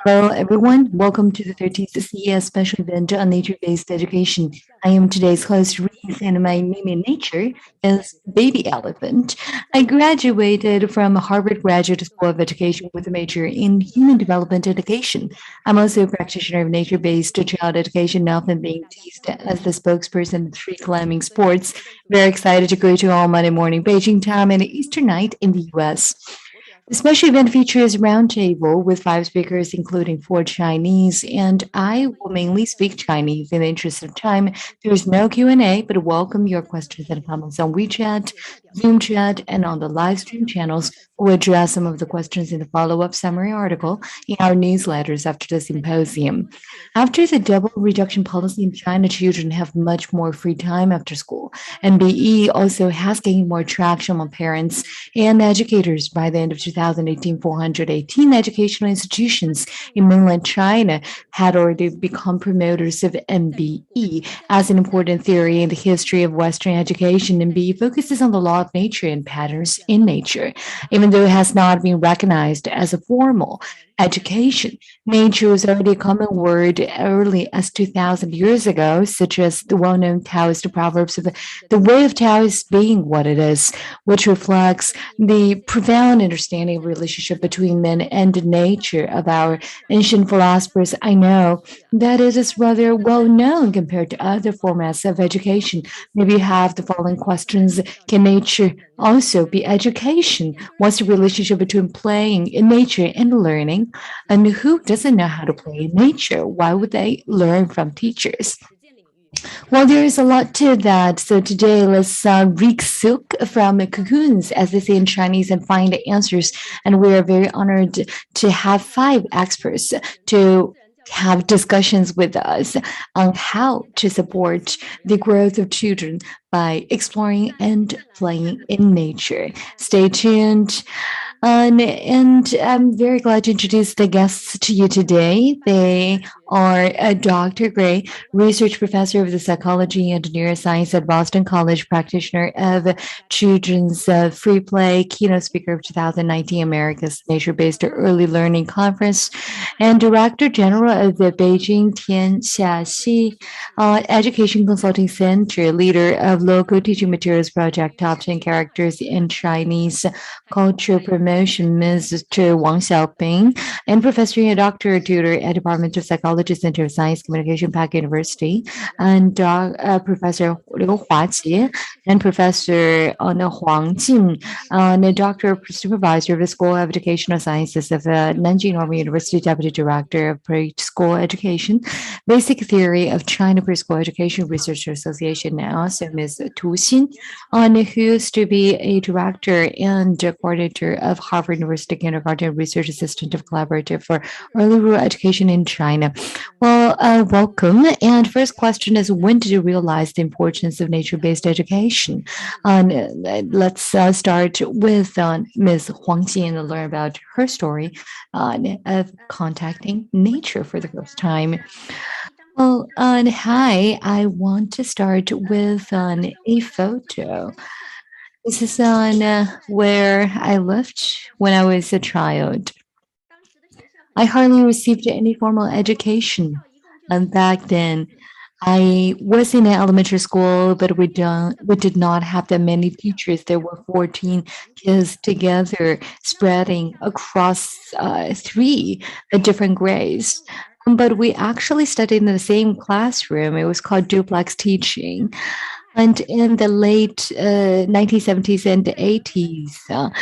Hello, everyone. Welcome to the 13th CES special event on nature-based education. I am today's host, Reese, and my name in nature is Baby Elephant. I graduated from Harvard Graduate School of Education with a major in human development education. I'm also a practitioner of nature-based child education, often being teased as the spokesperson of free climbing sports. Very excited to greet you all Monday morning Beijing time and Eastern night in the US. The special event features a roundtable with five speakers, including four Chinese, and I will mainly speak Chinese in the interest of time. There is no Q&A, but welcome your questions and comments on WeChat, Zoom chat, and on the live stream channels. We'll address some of the questions in the follow-up summary article in our newsletters after the symposium. After the double reduction policy in China, children have much more free time after school, and BE also has gained more traction among parents and educators. By the end of 2018, 418 educational institutions in mainland China had already become promoters of MBE as an important theory in the history of Western education. MBE focuses on the law of nature and patterns in nature. Even though it has not been recognized as a formal education, nature was already a common word early as 2,000 years ago, such as the well-known Taoist proverbs of the way of Tao is being what it is, which reflects the profound understanding of relationship between men and nature of our ancient philosophers. I know that it is rather well known compared to other formats of education. Maybe you have the following questions. Can nature also be education? What's the relationship between playing in nature and learning? And who doesn't know how to play in nature? Why would they learn from teachers? Well, there is a lot to that. So today, let's reek silk from cocoons, as they say in Chinese, and find the answers. And we are very honored to have five experts to have discussions with us on how to support the growth of children by exploring and playing in nature. Stay tuned. And I'm very glad to introduce the guests to you today. They are Dr. Gray, research professor of the psychology and neuroscience at Boston College, practitioner of children's free play, keynote speaker of 2019 America's Nature-Based Early Learning Conference, and director general of the Beijing Tianxiaxi Education Consulting Center, leader of local teaching materials project Top 10 Characters in Chinese Culture Promotion, Mr. Wang Xiaoping, and professor and doctor tutor at Department of Psychology Center of Science Communication, Pak University, and Professor Liu Huaqi, and Professor Huang Jin, and a doctor supervisor of the School of Educational Sciences of Nanjing Normal University, deputy director of preschool education, basic theory of China preschool education research association, and also Ms. Tu Xin, who used to be a director and coordinator of Harvard University Kindergarten Research Assistant of Collaborative for Early Rural Education in China. Well, welcome. And first question is, when did you realize the importance of nature-based education? Let's start with Ms. Huang Xin and learn about her story of contacting nature for the first time. Well, hi, I want to start with a photo. This is on where I lived when I was a child. I hardly received any formal education. Back then, I was in an elementary school, but we did not have that many teachers. There were 14 kids together, spreading across three different grades. But we actually studied in the same classroom. It was called duplex teaching. And in the late 1970s and 80s,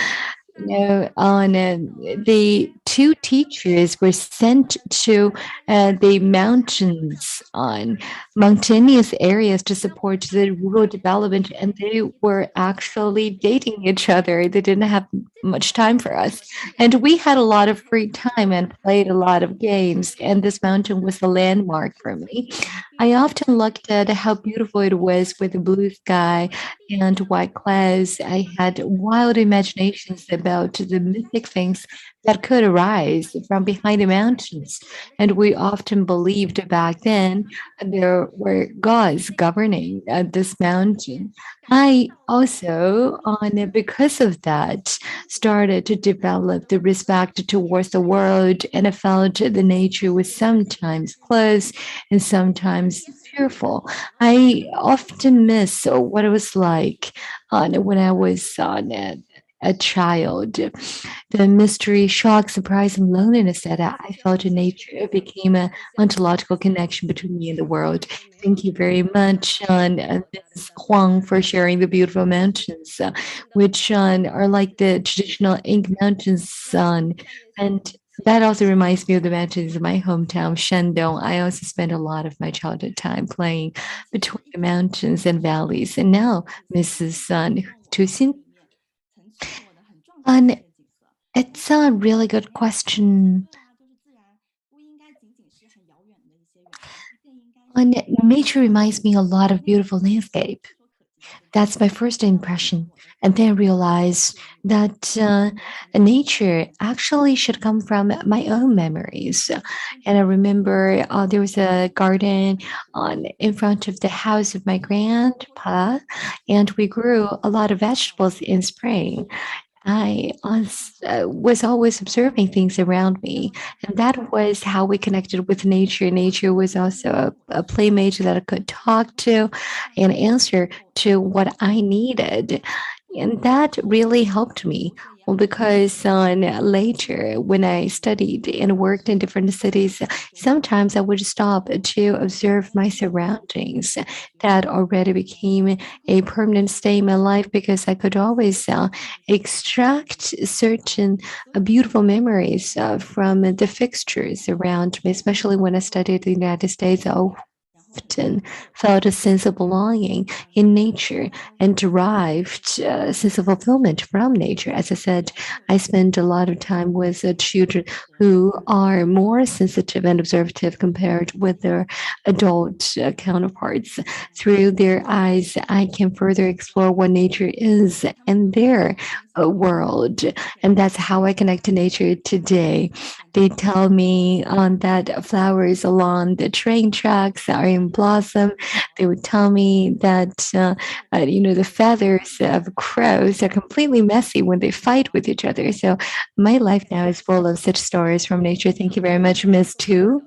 the two teachers were sent to the mountains on mountainous areas to support the rural development, and they were actually dating each other. They didn't have much time for us, and we had a lot of free time and played a lot of games, and this mountain was a landmark for me. I often looked at how beautiful it was with the blue sky and white clouds. I had wild imaginations about the mythic things that could arise from behind the mountains. And we often believed back then there were gods governing this mountain. I also, because of that, started to develop the respect towards the world, and I felt the nature was sometimes close and sometimes fearful. I often miss what it was like when I was a child. The mystery, shock, surprise, and loneliness that I felt in nature became an ontological connection between me and the world. Thank you very much, Ms. Huang, for sharing the beautiful mountains, which are like the traditional ink mountains. And that also reminds me of the mountains in my hometown, Shandong. I also spent a lot of my childhood time playing between the mountains and valleys. And now, Mrs. Tusin, and it's a really good question. And nature reminds me a lot of beautiful landscape. That's my first impression. And then I realized that nature actually should come from my own memories. And I remember there was a garden in front of the house of my grandpa, and we grew a lot of vegetables in spring. I was always observing things around me, and that was how we connected with nature. Nature was also a playmate that I could talk to and answer to what I needed. And that really helped me. Well, because later, when I studied and worked in different cities, sometimes I would stop to observe my surroundings. That already became a permanent stay in my life because I could always extract certain beautiful memories from the fixtures around me, especially when I studied in the United States. I often felt a sense of belonging in nature and derived a sense of fulfillment from nature. As I said, I spend a lot of time with children who are more sensitive and observative compared with their adult counterparts. Through their eyes, I can further explore what nature is in their world. And that's how I connect to nature today. They tell me that flowers along the train tracks are in blossom. They would tell me that, the feathers of crows are completely messy when they fight with each other. So my life now is full of such stories from nature. Thank you very much, Miss Tu.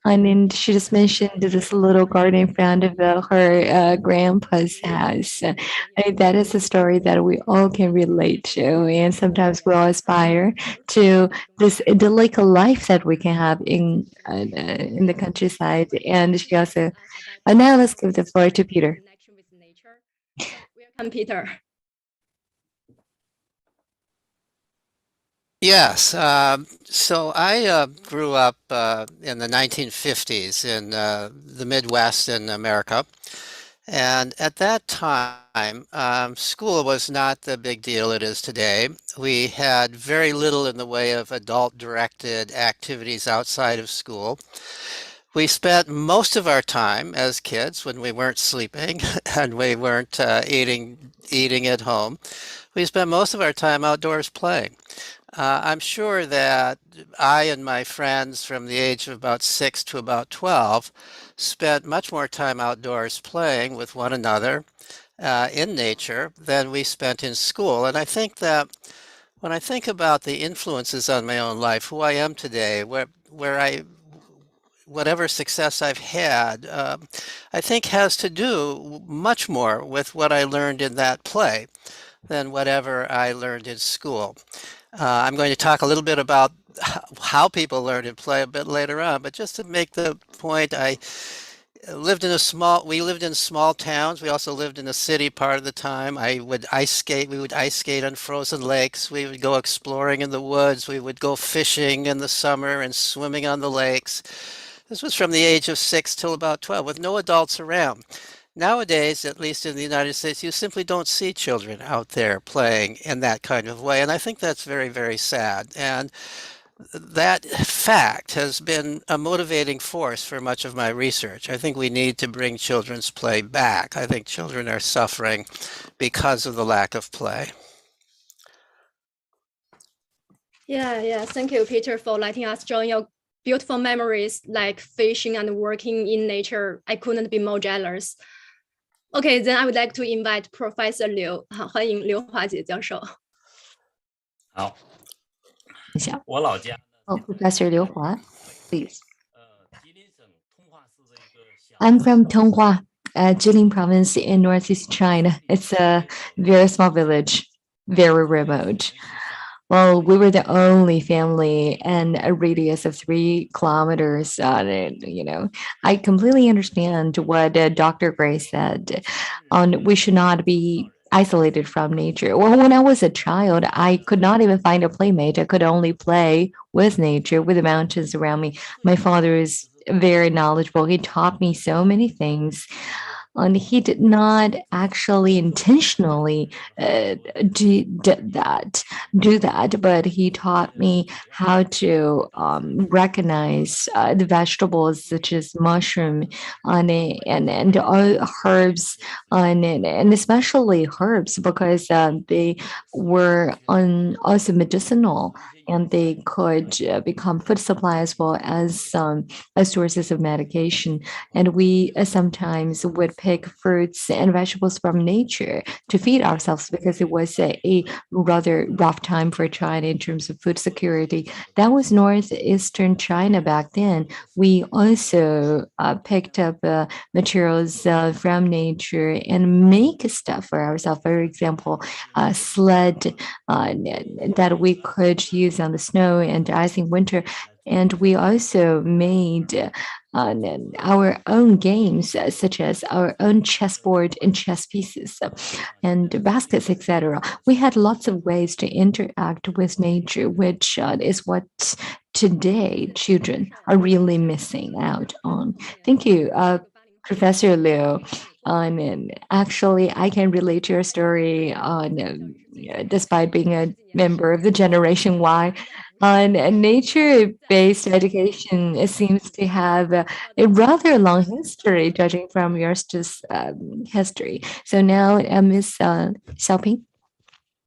And then she just mentioned this little garden in front of her grandpa's house. That is a story that we all can relate to, and sometimes we all aspire to this idyllic life that we can have in the countryside. And she also. And now let's give the floor to Peter. Welcome, Peter. Yes. So I grew up in the 1950s in the Midwest in America. And at that time, school was not the big deal it is today. We had very little in the way of adult-directed activities outside of school. We spent most of our time as kids when we weren't sleeping and we weren't eating at home. We spent most of our time outdoors playing. I'm sure that I and my friends from the age of about 6 to about 12 spent much more time outdoors playing with one another in nature than we spent in school. And I think that when I think about the influences on my own life, who I am today, whatever success I've had, I think has to do much more with what I learned in that play than whatever I learned in school. I'm going to talk a little bit about how people learn and play a bit later on, but just to make the point, we lived in small towns. We also lived in a city part of the time. We would ice skate on frozen lakes. We would go exploring in the woods. We would go fishing in the summer and swimming on the lakes. This was from the age of 6 till about 12 with no adults around. Nowadays, at least in the United States, you simply don't see children out there playing in that kind of way. And I think that's very, very sad. And that fact has been a motivating force for much of my research. I think we need to bring children's play back. I think children are suffering because of the lack of play. Yeah. Thank you, Peter, for letting us join your beautiful memories like fishing and working in nature. I couldn't be more jealous. Okay, then I would like to invite Professor Liu. 欢迎刘华姐教授。好，一下。我老家 Oh, Professor Liu Hua, please. 吉林省通化市的一个小 I'm from Tonghua, Jilin province in northeast China. It's a very small village, very remote. Well, we were the only family and a radius of 3 kilometers. I completely understand what Dr. Gray said. We should not be isolated from nature. Well, when I was a child, I could not even find a playmate. I could only play with nature, with the mountains around me. My father is very knowledgeable. He taught me so many things. And he did not actually intentionally do that, but he taught me how to recognize the vegetables such as mushroom and herbs and especially herbs because they were also medicinal and they could become food supply as well as sources of medication. And we sometimes would pick fruits and vegetables from nature to feed ourselves because it was a rather rough time for China in terms of food security. That was northeastern China back then. We also picked up materials from nature and make stuff for ourselves. For example, a sled that we could use on the snow and ice in winter. And we also made our own games, such as our own chessboard and chess pieces and baskets, etc. We had lots of ways to interact with nature, which is what today children are really missing out on. Thank you, Professor Liu. And actually, I can relate to your story on, despite being a member of the Generation Y. On nature-based education, it seems to have a rather long history, judging from your history. So now, Ms. Xiaoping,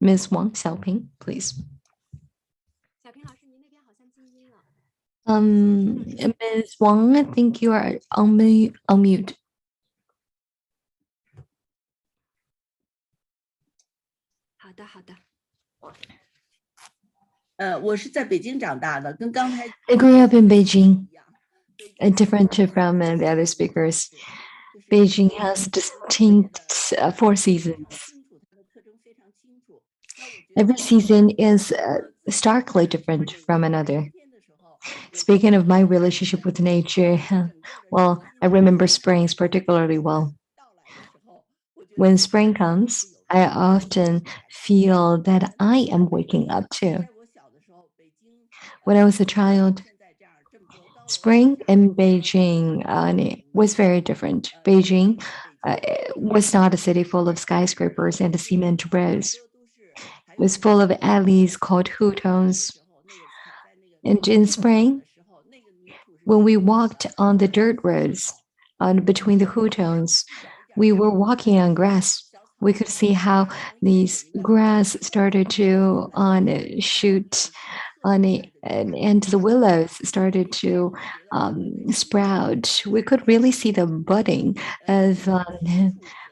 Ms. Wang Xiaoping, please. Ms. Wang, I think you are on mute. 好的，好的。我是在北京长大的，跟刚才 I grew up in Beijing, different from the other speakers. Beijing has distinct 4 seasons. Every season is starkly different from another. Speaking of my relationship with nature, well, I remember springs particularly well. When spring comes, I often feel that I am waking up too. When I was a child, spring in Beijing was very different. Beijing was not a city full of skyscrapers and cement roads. It was full of alleys called hutons. And in spring, when we walked on the dirt roads between the hutons, we were walking on grass. We could see how these grass started to shoot and the willows started to sprout. We could really see the budding of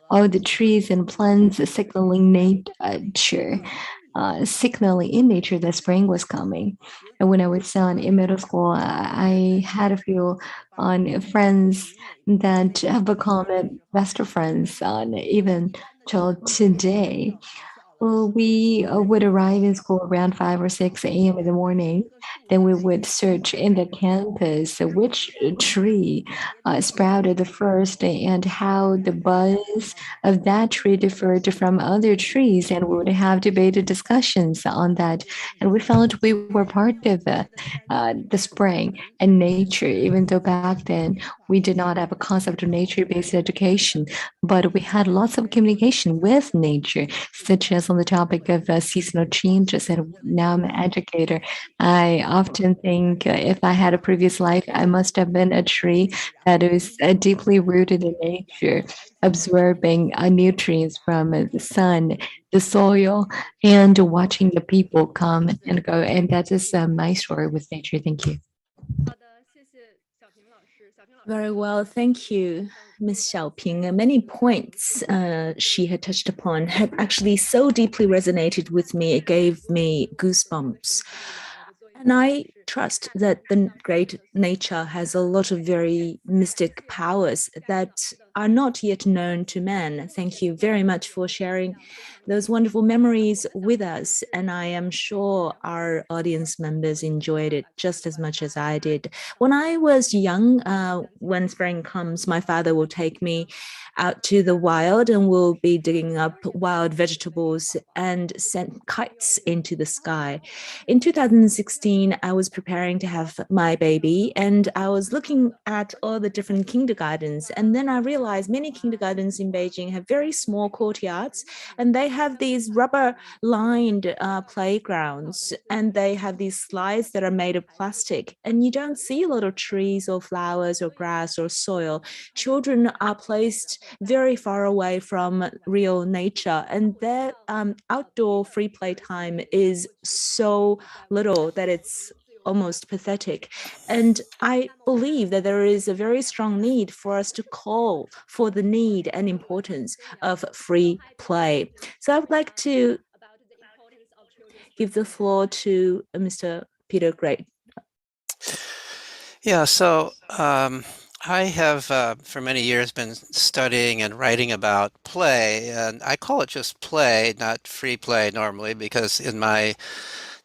all the trees and plants signaling nature. Signaling in nature that spring was coming. And when I was in middle school, I had a few friends that have become best friends even till today. Well, we would arrive in school around 5 or 6 a.m. in the morning. Then we would search in the campus which tree sprouted the first and how the buzz of that tree differed from other trees. And we would have debated discussions on that. And we felt we were part of the spring and nature, even though back then we did not have a concept of nature-based education, but we had lots of communication with nature, such as on the topic of seasonal changes. And now I'm an educator. I often think if I had a previous life, I must have been a tree that is deeply rooted in nature, absorbing nutrients from the sun, the soil, and watching the people come and go. And that is my story with nature. Thank you. Very well, thank you, Ms. Xiaoping. Many points she had touched upon had actually so deeply resonated with me, it gave me goosebumps. And I trust that the great nature has a lot of very mystic powers that are not yet known to man. Thank you very much for sharing those wonderful memories with us. And I am sure our audience members enjoyed it just as much as I did. When I was young, when spring comes, my father will take me out to the wild and we'll be digging up wild vegetables and send kites into the sky. In 2016, I was preparing to have my baby and I was looking at all the different kindergartens. And then I realized many kindergartens in Beijing have very small courtyards and they have these rubber lined playgrounds and they have these slides that are made of plastic. And you don't see a lot of trees or flowers or grass or soil. Children are placed very far away from real nature and their outdoor free play time is so little that it's almost pathetic. And I believe that there is a very strong need for us to call for the need and importance of free play. So I would like to give the floor to Mr. Peter Gray. Yeah, so I have for many years been studying and writing about play, and I call it just play, not free play normally, because in my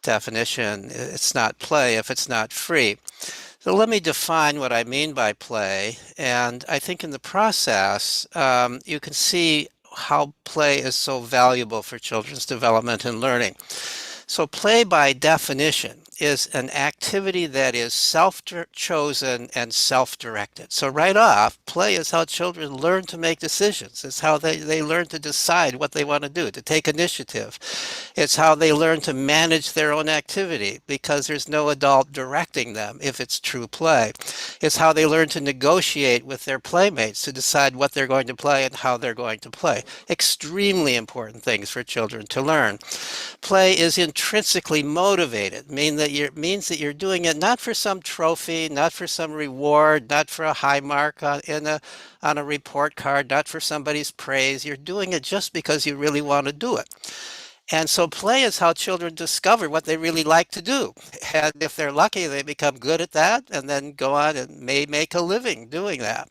definition, it's not play if it's not free. So let me define what I mean by play, and I think in the process, you can see how play is so valuable for children's development and learning. So play by definition is an activity that is self-chosen and self-directed. So right off, play is how children learn to make decisions. It's how they learn to decide what they want to do, to take initiative. It's how they learn to manage their own activity because there's no adult directing them if it's true play. It's how they learn to negotiate with their playmates to decide what they're going to play and how they're going to play. Extremely important things for children to learn. Play is intrinsically motivated, means that you're doing it not for some trophy, not for some reward, not for a high mark on a report card, not for somebody's praise. You're doing it just because you really want to do it. And so play is how children discover what they really like to do. And if they're lucky, they become good at that and then go on and may make a living doing that.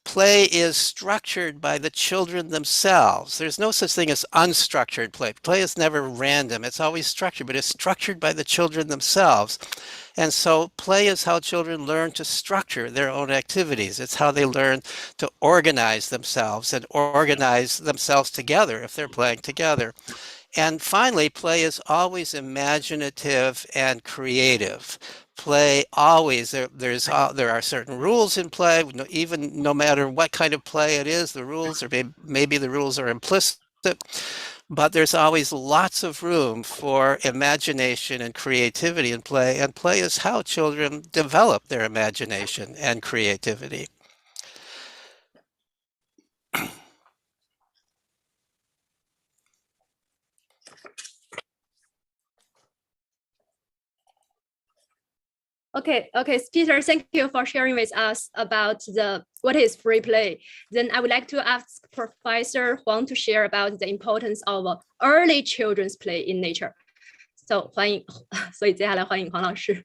Play is structured by the children themselves. There's no such thing as unstructured play. Play is never random. It's always structured, but it's structured by the children themselves. And so play is how children learn to structure their own activities. It's how they learn to organize themselves and organize themselves together if they're playing together. And finally, play is always imaginative and creative. Play always, there are certain rules in play, even no matter what kind of play it is, the rules, or maybe the rules are implicit, but there's always lots of room for imagination and creativity in play, and play is how children develop their imagination and creativity. Okay, Peter, thank you for sharing with us about what is free play. Then I would like to ask Professor Huang to share about the importance of early children's play in nature. So 所以接下来欢迎黄老师。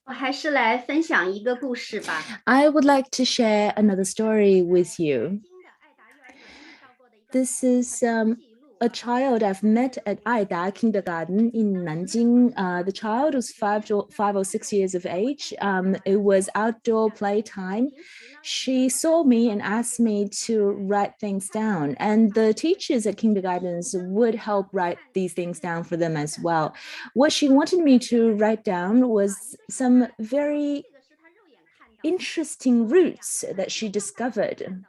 我还是来分享一个故事吧。I would like to share another story with you. This is a child I've met at Aida Kindergarten in Nanjing. The child was 5 or 6 years of age. It was outdoor playtime. She saw me and asked me to write things down. And the teachers at kindergartens would help write these things down for them as well. What she wanted me to write down was some very interesting roots that she discovered.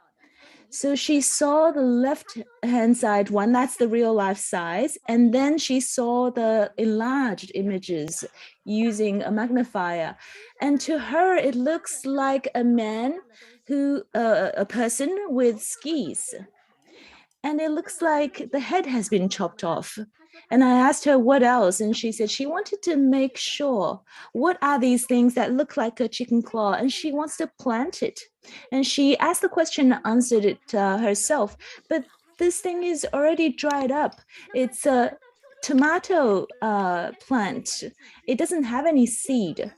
So she saw the left-hand side one, that's the real life size, and then she saw the enlarged images using a magnifier. And to her, it looks like a man a person with skis. And it looks like the head has been chopped off. And I asked her what else, and she said she wanted to make sure what are these things that look like a chicken claw, and she wants to plant it. And she asked the question and answered it herself, but this thing is already dried up. It's a tomato plant. It doesn't have any seed.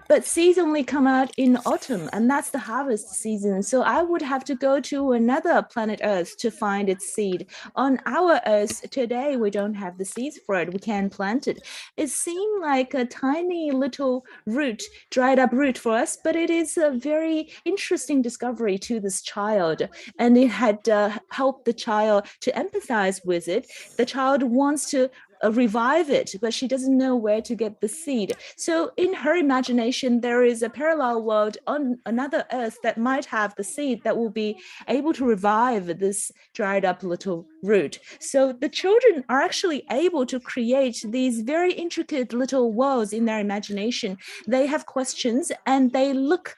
But seeds only come out in autumn, and that's the harvest season. So I would have to go to another planet Earth to find its seed. On our Earth today, we don't have the seeds for it. We can't plant it. It seemed like a tiny little root, dried up root for us, but it is a very interesting discovery to this child. And it had helped the child to empathize with it. The child wants to revive it, but she doesn't know where to get the seed. So in her imagination, there is a parallel world on another Earth that might have the seed that will be able to revive this dried up little root. So the children are actually able to create these very intricate little worlds in their imagination. They have questions and they look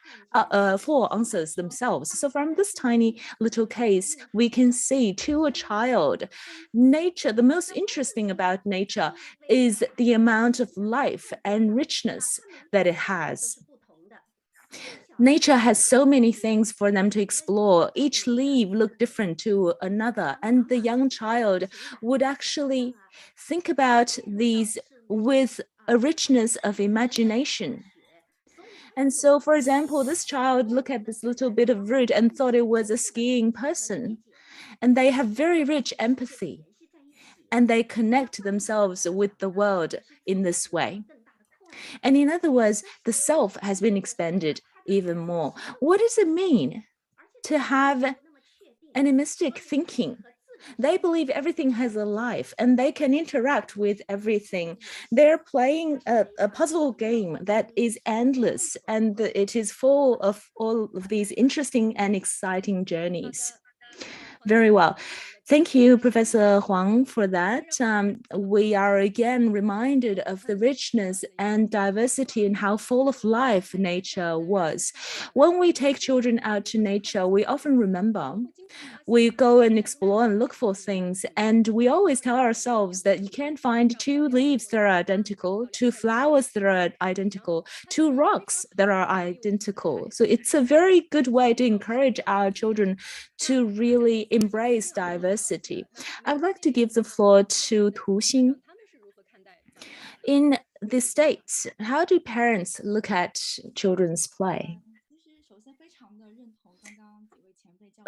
for answers themselves. So from this tiny little case, we can see to a child, nature, the most interesting about nature is the amount of life and richness that it has. Nature has so many things for them to explore. Each leaf look different to another, and the young child would actually think about these with a richness of imagination. And so, for example, this child looked at this little bit of root and thought it was a skiing person, and they have very rich empathy, and they connect themselves with the world in this way. And in other words, the self has been expanded even more. What does it mean to have animistic thinking? They believe everything has a life and they can interact with everything. They're playing a puzzle game that is endless, and it is full of all of these interesting and exciting journeys. Very well. Thank you, Professor Huang, for that. We are again reminded of the richness and diversity and how full of life nature was. When we take children out to nature, we often remember. We go and explore and look for things, and we always tell ourselves that you can't find two leaves that are identical, two flowers that are identical, two rocks that are identical. So it's a very good way to encourage our children to really embrace diversity. I would like to give the floor to Tu Xing. In the States, how do parents look at children's play?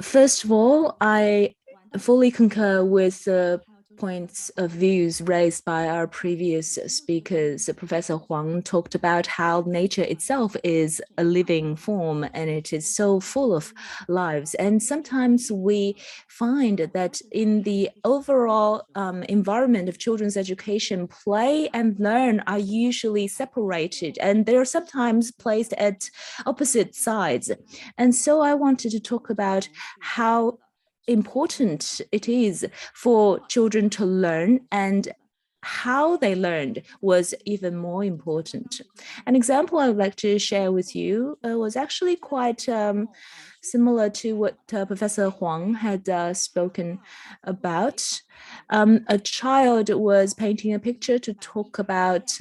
First of all, I fully concur with the points of views raised by our previous speakers. Professor Huang talked about how nature itself is a living form and it is so full of lives. And sometimes we find that in the overall environment of children's education, play and learn are usually separated, and they're sometimes placed at opposite sides. And so I wanted to talk about how important it is for children to learn, and how they learned was even more important. An example I would like to share with you was actually quite similar to what Professor Huang had spoken about. A child was painting a picture to talk about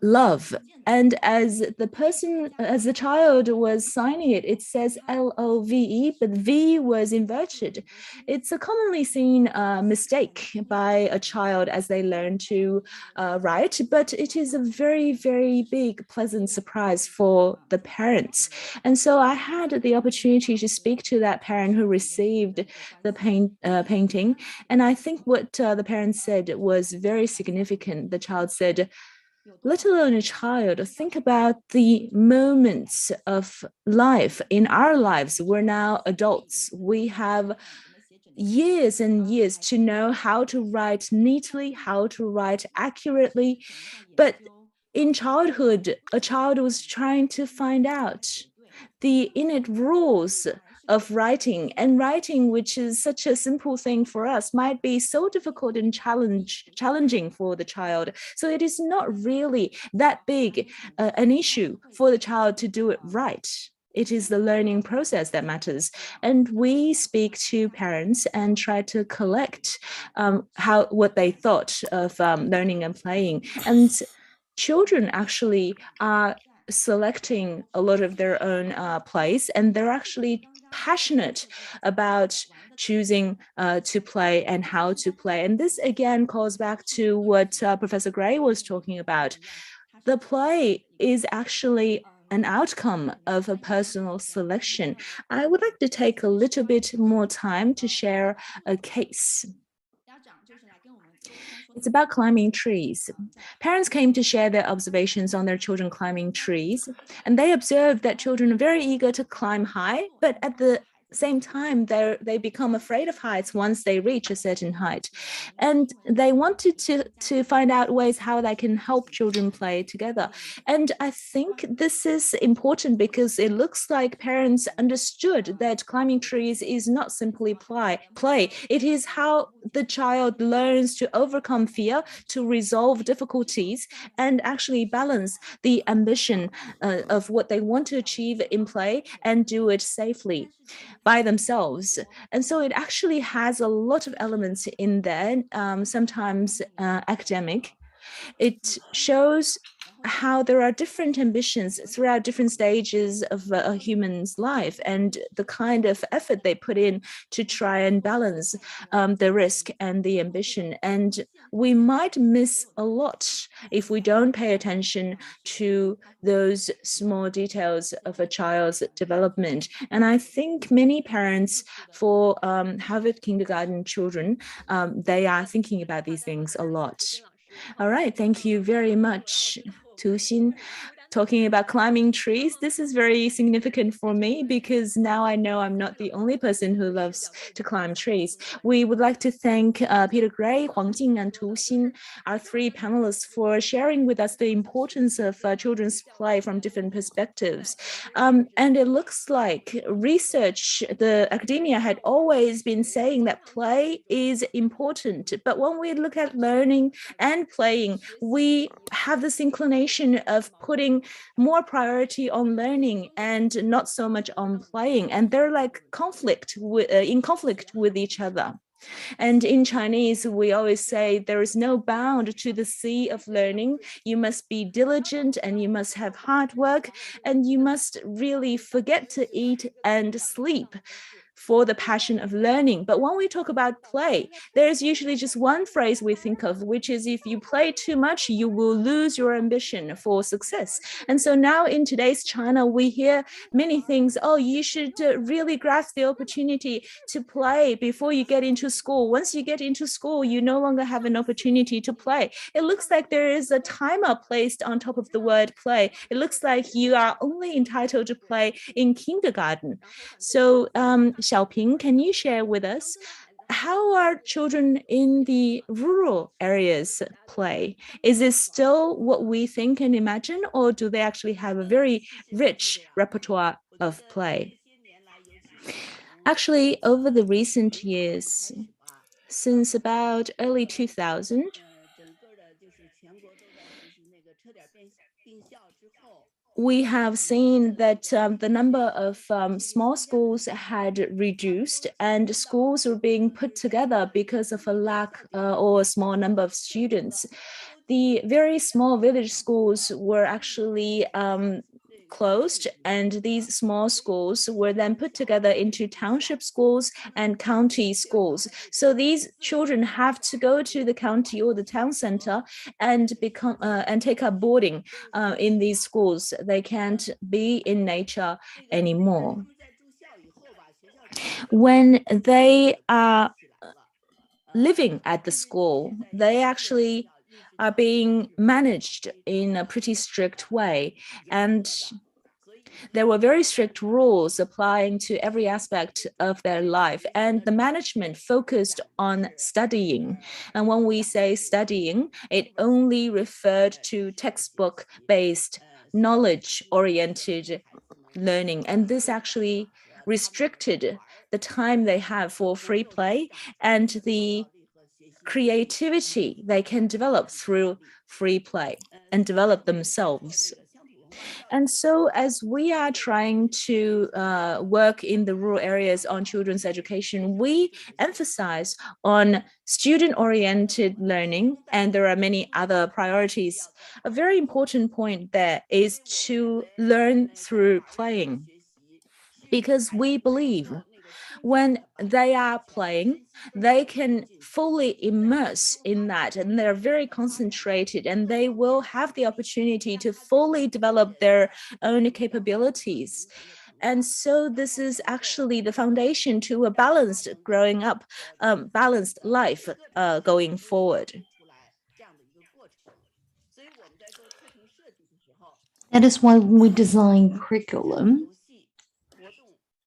love. And as the child was signing it, it says LOVE, but V was inverted. It's a commonly seen mistake by a child as they learn to write, but it is a very, very big, pleasant surprise for the parents. And so I had the opportunity to speak to that parent who received the painting. And I think what the parent said was very significant. The child said, let alone a child, think about the moments of life in our lives. We're now adults. We have years and years to know how to write neatly, how to write accurately. But in childhood, a child was trying to find out the innate rules of writing, and writing, which is such a simple thing for us, might be so difficult and challenging for the child. So it is not really that big an issue for the child to do it right. it is the learning process that matters. And we speak to parents and try to collect what they thought of learning and playing. And children actually are selecting a lot of their own plays, and they're actually passionate about choosing to play and how to play. And this again calls back to what Professor Gray was talking about. The play is actually an outcome of a personal selection. I would like to take a little bit more time to share a case. It's about climbing trees. Parents came to share their observations on their children climbing trees, and they observed that children are very eager to climb high, but at the same time, they become afraid of heights once they reach a certain height. And they wanted to find out ways how they can help children play together. And I think this is important because it looks like parents understood that climbing trees is not simply play. It is how the child learns to overcome fear, to resolve difficulties, and actually balance the ambition of what they want to achieve in play and do it safely by themselves. And so it actually has a lot of elements in there, sometimes academic. It shows how there are different ambitions throughout different stages of a human's life and the kind of effort they put in to try and balance the risk and the ambition. And we might miss a lot if we don't pay attention to those small details of a child's development. And I think many parents for Harvard kindergarten children, they are thinking about these things a lot. All right, thank you very much, Tu Xin. Talking about climbing trees, this is very significant for me because now I know I'm not the only person who loves to climb trees. We would like to thank Peter Gray, Huang Jing, and Tu Xin, our three panelists, for sharing with us the importance of children's play from different perspectives. And it looks like research, the academia had always been saying that play is important. But when we look at learning and playing, we have this inclination of putting more priority on learning and not so much on playing, and they're like in conflict with each other. And in Chinese, we always say there is no bound to the sea of learning. You must be diligent and you must have hard work and you must really forget to eat and sleep for the passion of learning. But when we talk about play, there's usually just one phrase we think of, which is if you play too much, you will lose your ambition for success. And so now in today's China, we hear many things. Oh, you should really grasp the opportunity to play before you get into school. Once you get into school, you no longer have an opportunity to play. It looks like there is a timer placed on top of the word play. It looks like you are only entitled to play in kindergarten. So Xiaoping, can you share with us how are children in the rural areas play? Is it still what we think and imagine, or do they actually have a very rich repertoire of play? Actually, over the recent years, since about early 2000, we have seen that the number of small schools had reduced and schools were being put together because of a lack or a small number of students. The very small village schools were actually closed, and these small schools were then put together into township schools and county schools. So these children have to go to the county or the town center and take up boarding in these schools. They can't be in nature anymore. When they are living at the school, they actually are being managed in a pretty strict way. And there were very strict rules applying to every aspect of their life, and the management focused on studying. And when we say studying, it only referred to textbook-based, knowledge-oriented learning. And this actually restricted the time they have for free play and the creativity they can develop through free play and develop themselves. And so as we are trying to work in the rural areas on children's education, we emphasize on student-oriented learning, and there are many other priorities. A very important point there is to learn through playing, because we believe when they are playing, they can fully immerse in that, and they're very concentrated, and they will have the opportunity to fully develop their own capabilities. And so this is actually the foundation to a balanced growing up, balanced life going forward. That is why when we design curriculum,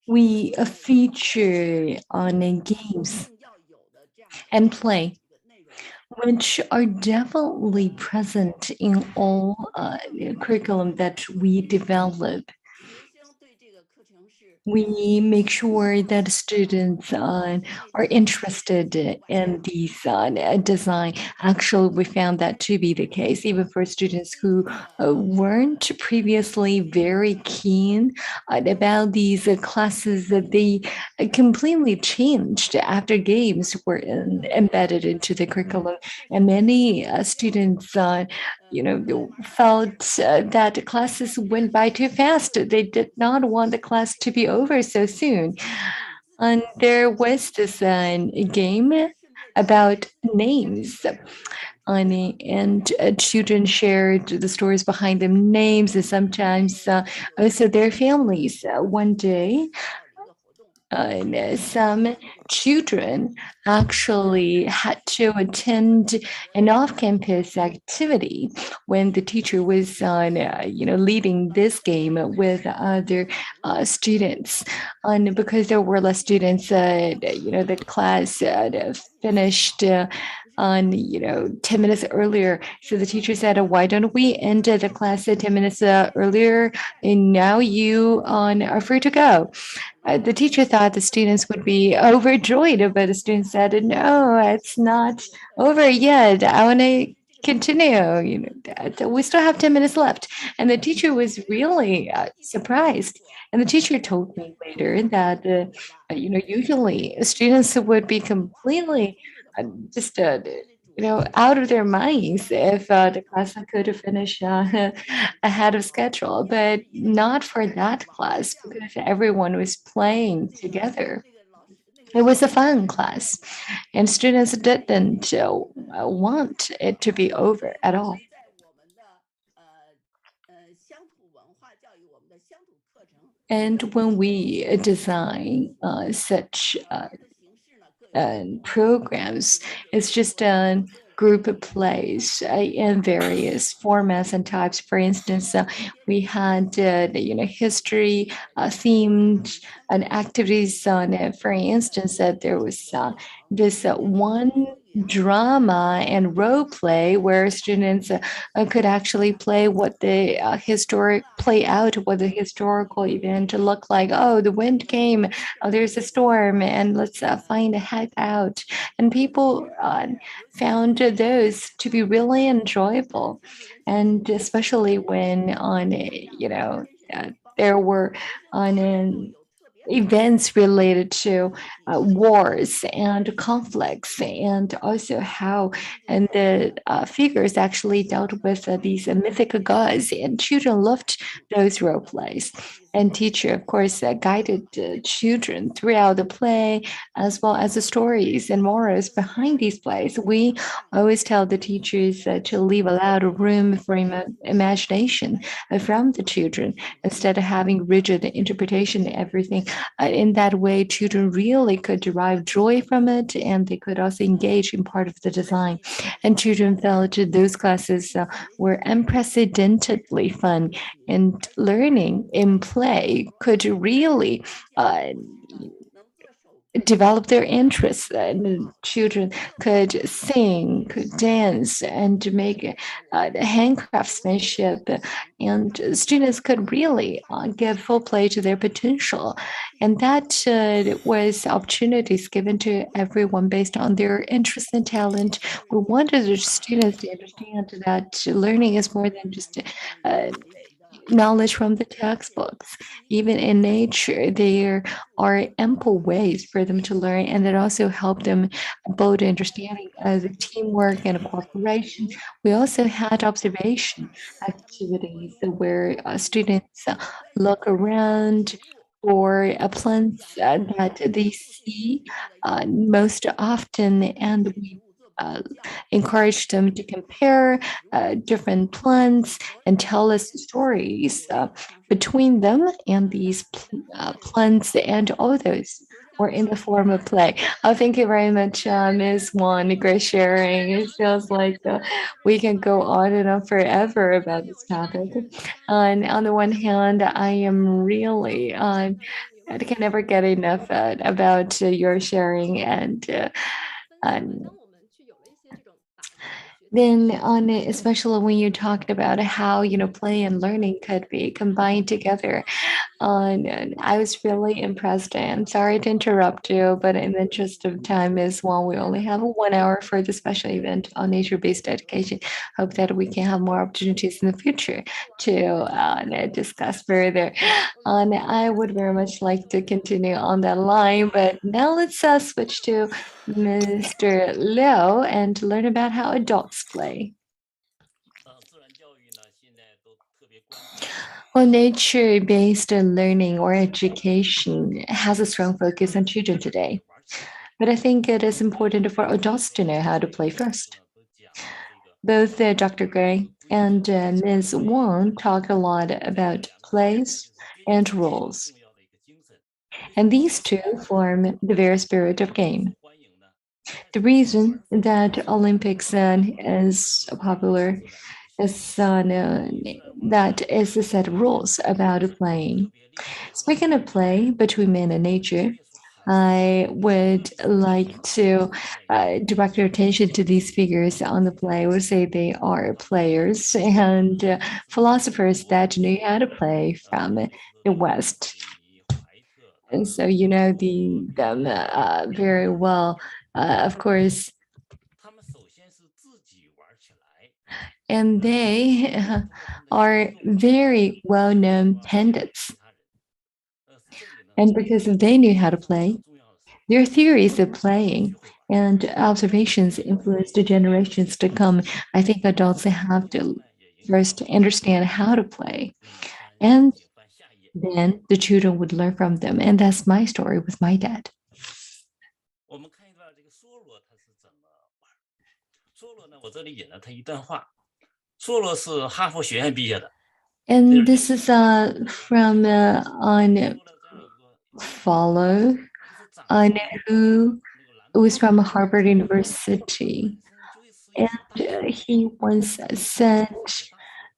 we feature on games and play, which are definitely present in all curriculum that we develop. We make sure that students are interested in these design. Actually, we found that to be the case, even for students who weren't previously very keen about these classes, that they completely changed after games were embedded into the curriculum. And many students felt that classes went by too fast. They did not want the class to be over so soon. And there was this game about names. And children shared the stories behind them, names, and sometimes also their families. One day, some children actually had to attend an off-campus activity when the teacher was leading this game with other students, and because there were less students, the class finished on 10 minutes earlier. So the teacher said, why don't we end the class 10 minutes earlier, and now you are free to go. The teacher thought the students would be overjoyed, but the students said, no, it's not over yet. I want to continue. We still have 10 minutes left. And the teacher was really surprised. And the teacher told me later that, usually students would be completely just out of their minds if the class could finish ahead of schedule, but not for that class because everyone was playing together. It was a fun class, and students didn't want it to be over at all. And when we design such programs, it's just a group of plays in various formats and types. For instance, we had history themed activities on it. For instance, there was this one drama and role play where students could actually play what the what the historical event looked like. Oh, the wind came, oh, there's a storm, and let's find a hideout. And people found those to be really enjoyable, and especially when there were on events related to wars and conflicts, and also how and the figures actually dealt with these mythical gods, and children loved those role plays. And teacher, of course, guided children throughout the play, as well as the stories and morals behind these plays. We always tell the teachers to leave a lot of room for imagination from the children, instead of having rigid interpretation of everything. In that way, children really could derive joy from it, and they could also engage in part of the design. And children felt those classes were unprecedentedly fun, and learning in play could really develop their interests. And children could sing, could dance, and make handcraftsmanship, and students could really give full play to their potential. And that was opportunities given to everyone based on their interest and talent. We wanted the students to understand that learning is more than just knowledge from the textbooks. Even in nature, there are ample ways for them to learn, and it also helped them build understanding of teamwork and cooperation. We also had observation activities where students look around for plants that they see most often, and we encourage them to compare different plants and tell us stories between them and these plants and others, or in the form of play. Oh, thank you very much, Ms. Won. Great sharing. It feels like we can go on and on forever about this topic. And on the one hand, I am really I can never get enough about your sharing and then on it, especially when you talked about how play and learning could be combined together. And I was really impressed. And sorry to interrupt you, but in the interest of time as well, we only have 1 hour for the special event on nature-based education. Hope that we can have more opportunities in the future to discuss further. And I would very much like to continue on that line, but now let's switch to Mr. Liu and learn about how adults play. Well, nature-based learning or education has a strong focus on children today, but I think it is important for adults to know how to play first. Both Dr. Gray and Ms. Wong talk a lot about plays and rules, and these two form the very spirit of game. The reason that Olympics is popular is that is a set of rules about playing. Speaking of play between man and nature, I would like to direct your attention to these figures on the play. I would say they are players and philosophers that knew how to play from the West. And so you know them very well, of course. And they are very well-known pundits. And because they knew how to play, their theories of playing and observations influenced the generations to come. I think adults have to first understand how to play, and then the children would learn from them. And that's my story with my dad. And this is from on follow on who was from Harvard University, and he once said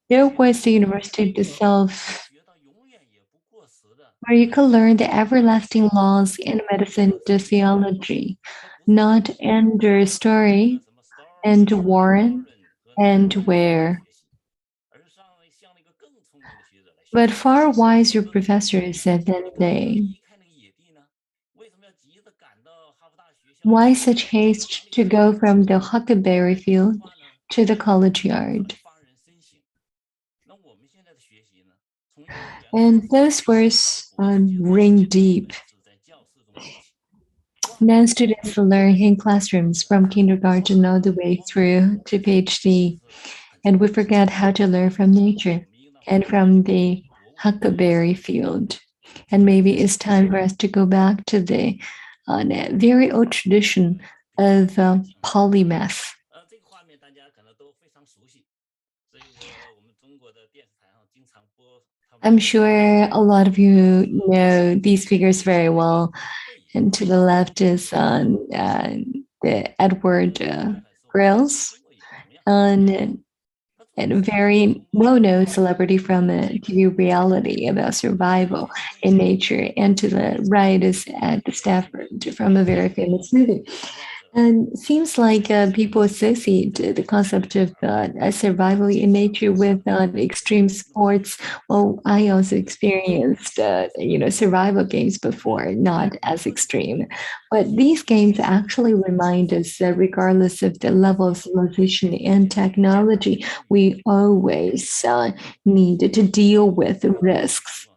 there was a university itself where you could learn the everlasting laws in medicine and theology, not under story and Warren and Ware, but far wiser professors than they. Why such haste to go from the huckleberry field to the college yard? And those words ring deep. Now students learn in classrooms from kindergarten all the way through to PhD, and we forget how to learn from nature and from the huckleberry field. And maybe it's time for us to go back to the very old tradition of polymath. I'm sure a lot of you know these figures very well. And to the left is the Edward Grills, and a very well-known celebrity from TV reality about survival in nature. And to the right is Ed Stafford from a very famous movie. And seems like people associate the concept of survival in nature with extreme sports. Well, I also experienced, survival games before, not as extreme. But these games actually remind us that regardless of the level of civilization and technology, we always need to deal with risks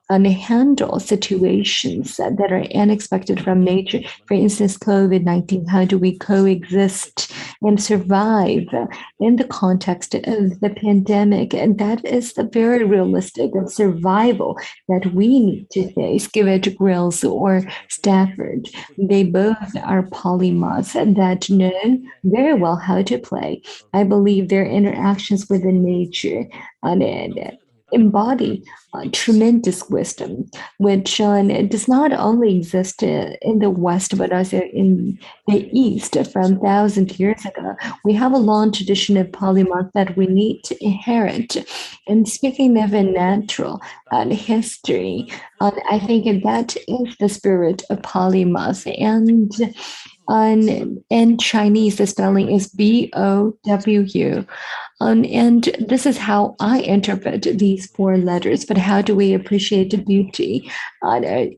and handle situations that are unexpected from nature. For instance, COVID-19, how do we coexist and survive in the context of the pandemic? And that is the very realistic survival that we need to face. Give it to Grills or Stafford. They both are polymaths that know very well how to play. I believe their interactions with the nature and embody tremendous wisdom, which does not only exist in the West, but also in the East from thousands of years ago. We have a long tradition of polymath that we need to inherit. And speaking of a natural history, I think that is the spirit of polymath. And in Chinese, the spelling is BOW. And this is how I interpret these four letters. But how do we appreciate the beauty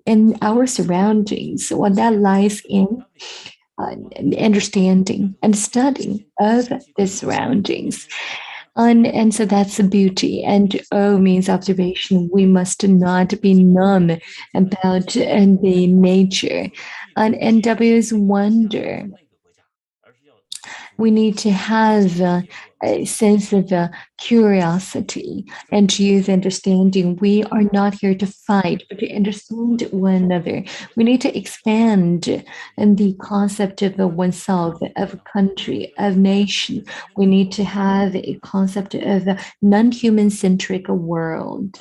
in our surroundings? Well, that lies in understanding and studying of the surroundings. And so that's the beauty. And O means observation. We must not be numb about the nature. And W is wonder. We need to have a sense of curiosity and youth understanding. We are not here to fight, but to understand one another. We need to expand the concept of oneself, of country, of nation. We need to have a concept of a non-human centric world.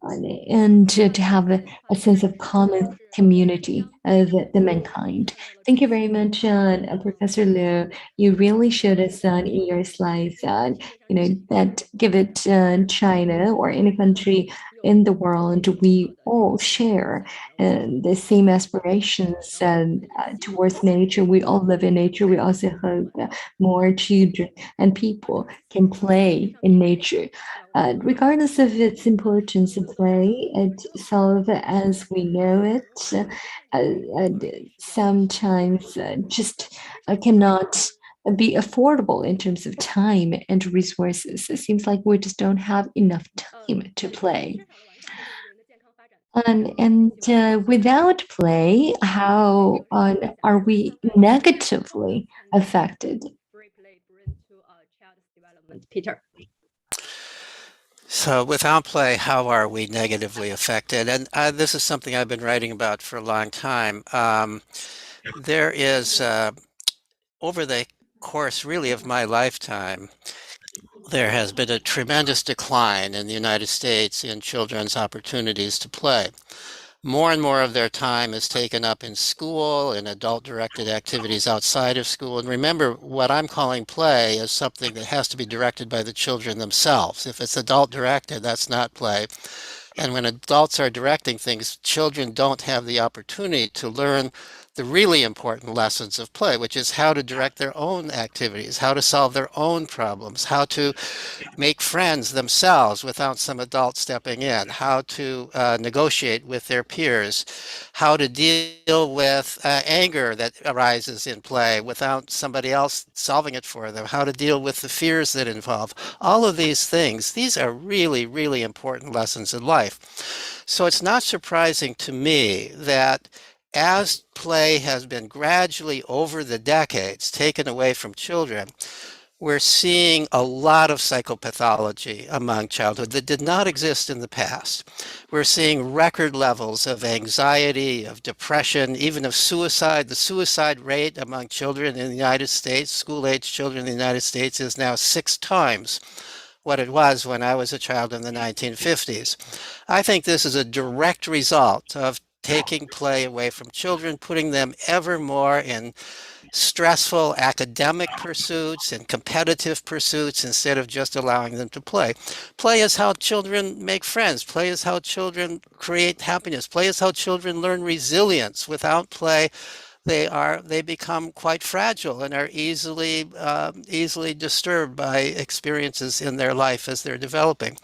And to have a sense of common community of the mankind. Thank you very much, Professor Liu. You really showed us in your slides, that give it China or any country in the world, we all share the same aspirations towards nature. We all live in nature. We also hope more children and people can play in nature. Regardless of its importance, play itself as we know it, sometimes just cannot be affordable in terms of time and resources. It seems like we just don't have enough time to play. And without play, how are we negatively affected? Peter. So without play, how are we negatively affected? And this is something I've been writing about for a long time. There is, over the course really of my lifetime, there has been a tremendous decline in the United States in children's opportunities to play. More and more of their time is taken up in school, in adult-directed activities outside of school. And remember, what I'm calling play is something that has to be directed by the children themselves. If it's adult-directed, that's not play. And when adults are directing things, children don't have the opportunity to learn the really important lessons of play, which is how to direct their own activities, how to solve their own problems, how to make friends themselves without some adult stepping in, how to negotiate with their peers, how to deal with anger that arises in play without somebody else solving it for them, how to deal with the fears that involve. All of these things, these are really, really important lessons in life. So it's not surprising to me that as play has been gradually over the decades taken away from children, we're seeing a lot of psychopathology among childhood that did not exist in the past. We're seeing record levels of anxiety, of depression, even of suicide. The suicide rate among children in the United States, school-age children in the United States, is now 6 times what it was when I was a child in the 1950s. I think this is a direct result of taking play away from children, putting them ever more in stressful academic pursuits and competitive pursuits instead of just allowing them to play. Play is how children make friends. Play is how children create happiness. Play is how children learn resilience. Without play, they become quite fragile and are easily disturbed by experiences in their life as they're developing.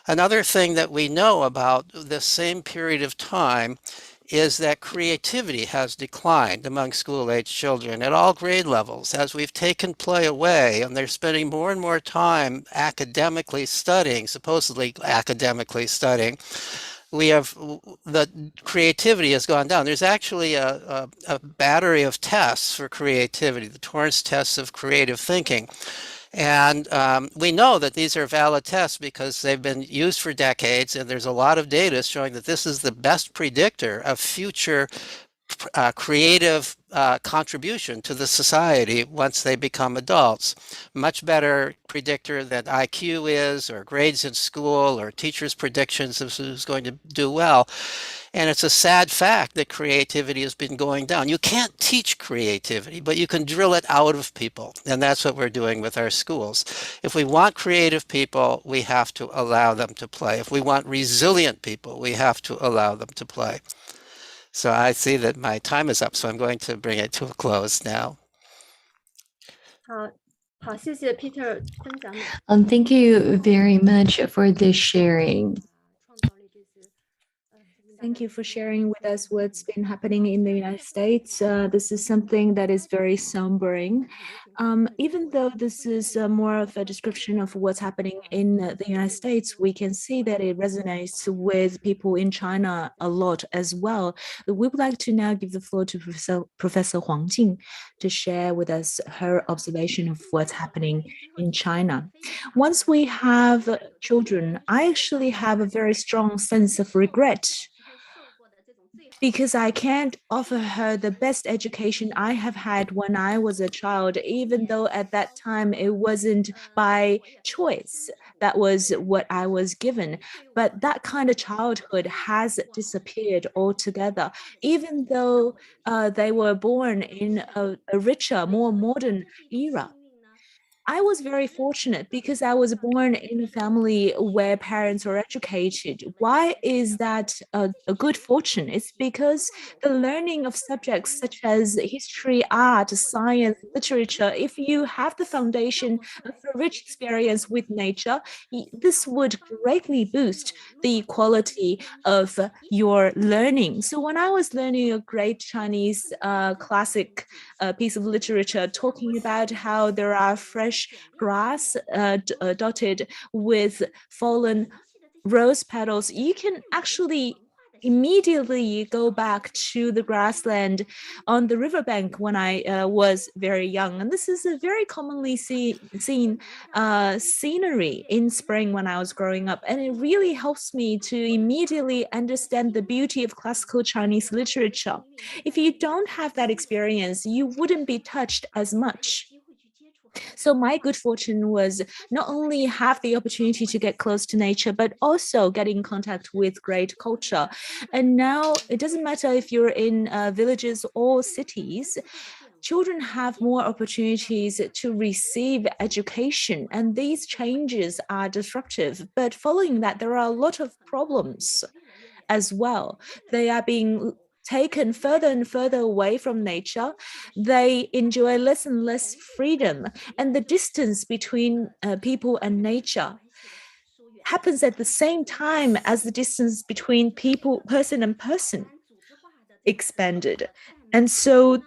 Another thing that we know about this same period of time is that creativity has declined among school-age children at all grade levels as we've taken play away, and they're spending more and more time academically studying, supposedly academically studying. We have the creativity has gone down. There's actually a battery of tests for creativity, the Torrance tests of creative thinking. And we know that these are valid tests because they've been used for decades, and there's a lot of data showing that this is the best predictor of future creative contribution to the society once they become adults. Much better predictor than IQ is, or grades in school, or teachers' predictions of who's going to do well. And it's a sad fact that creativity has been going down. You can't teach creativity, but you can drill it out of people. And that's what we're doing with our schools. If we want creative people, we have to allow them to play. If we want resilient people, we have to allow them to play. So I see that my time is up, so I'm going to bring it to a close now. 好，谢谢 Peter 分享你 Thank you very much for this sharing. 创造力这些。 Thank you for sharing with us what's been happening in the United States. This is something that is very sombering. Even though this is more of a description of what's happening in the United States, we can see that it resonates with people in China a lot as well. We would like to now give the floor to Professor Huang Jing to share with us her observation of what's happening in China. Once we have children, I actually have a very strong sense of regret because I can't offer her the best education I have had when I was a child, even though at that time it wasn't by choice. That was what I was given. But that kind of childhood has disappeared altogether, even though they were born in a richer, more modern era. I was very fortunate because I was born in a family where parents are educated. Why is that a good fortune? It's because the learning of subjects such as history, art, science, literature, if you have the foundation of a rich experience with nature, this would greatly boost the quality of your learning. So when I was learning a great Chinese classic piece of literature talking about how there are fresh grass dotted with fallen rose petals, you can actually immediately go back to the grassland on the riverbank when I was very young. And this is a very commonly seen scenery in spring when I was growing up. And it really helps me to immediately understand the beauty of classical Chinese literature. If you don't have that experience, you wouldn't be touched as much. So my good fortune was not only have the opportunity to get close to nature, but also get in contact with great culture. And now it doesn't matter if you're in villages or cities, children have more opportunities to receive education, and these changes are disruptive. But following that, there are a lot of problems as well. They are being taken further and further away from nature. They enjoy less and less freedom, and the distance between people and nature happens at the same time as the distance between person and person expanded. And so